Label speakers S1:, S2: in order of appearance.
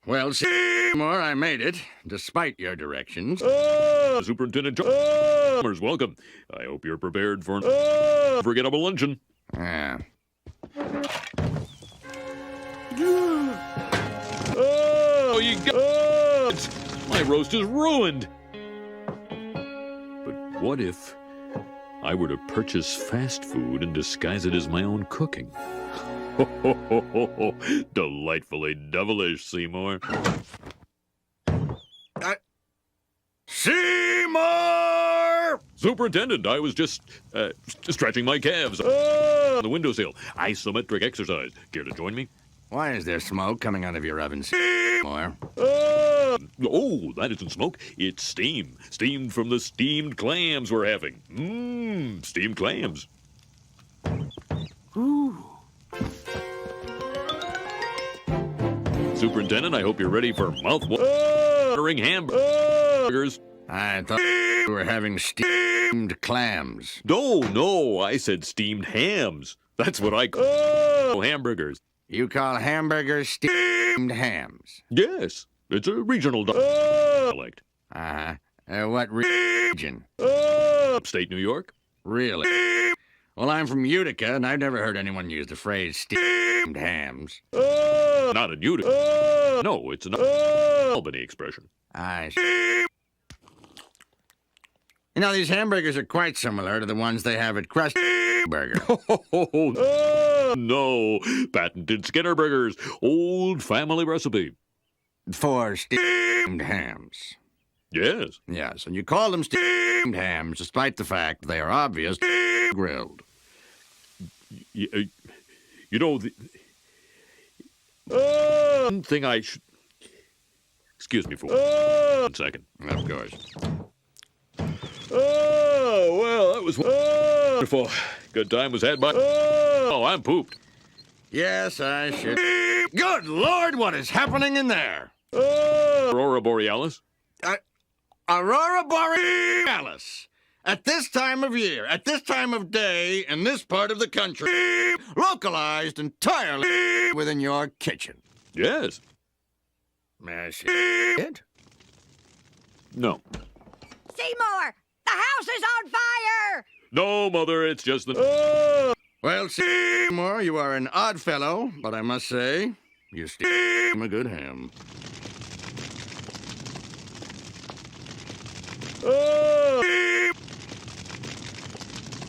S1: Well, Seymour, I made it, despite your directions.
S2: Superintendent Chalmers, welcome. I hope you're prepared for an unforgettable luncheon.
S1: Ah.
S2: Oh, you got it! My roast is ruined. But what if I were to purchase fast food and disguise it as my own cooking? Ho, ho, ho, ho, ho. Delightfully devilish, Seymour.
S1: Seymour!
S2: Superintendent, I was just stretching my calves on the windowsill. Isometric exercise. Care to join me?
S1: Why is there smoke coming out of your oven, Seymour?
S2: Oh, that isn't smoke. It's steam. Steam from the steamed clams we're having. Mmm, steamed clams.
S1: Ooh.
S2: Superintendent, I hope you're ready for mouth-watering hamburgers.
S1: I thought we were having steamed clams.
S2: No, I said steamed hams. That's what I call hamburgers.
S1: You call hamburgers steamed hams?
S2: Yes, it's a regional dialect.
S1: Uh-huh. What region?
S2: Upstate New York.
S1: Really? Well, I'm from Utica, and I've never heard anyone use the phrase steamed hams.
S2: Not in Utica. No, it's an Albany expression.
S1: I see. You know, these hamburgers are quite similar to the ones they have at Krusty Burger.
S2: Oh, no. Patented Skinner Burgers. Old family recipe.
S1: For steamed hams.
S2: Yes.
S1: Yes, and you call them steamed hams despite the fact they are obviously grilled.
S2: You know, the one thing I should... Excuse me for 1 second.
S1: Of course.
S2: Oh, well, that was wonderful. Good time was had by... Oh, I'm pooped.
S1: Yes, I should. Good Lord, what is happening in there?
S2: Aurora Borealis?
S1: Aurora Borealis. At this time of year, at this time of day, in this part of the country, localized entirely within your kitchen.
S2: Yes.
S1: May I see it?
S2: No.
S3: Seymour! The house is on fire!
S2: No, Mother, it's just the...
S1: Well, Seymour, you are an odd fellow, but I must say, you steam a good ham.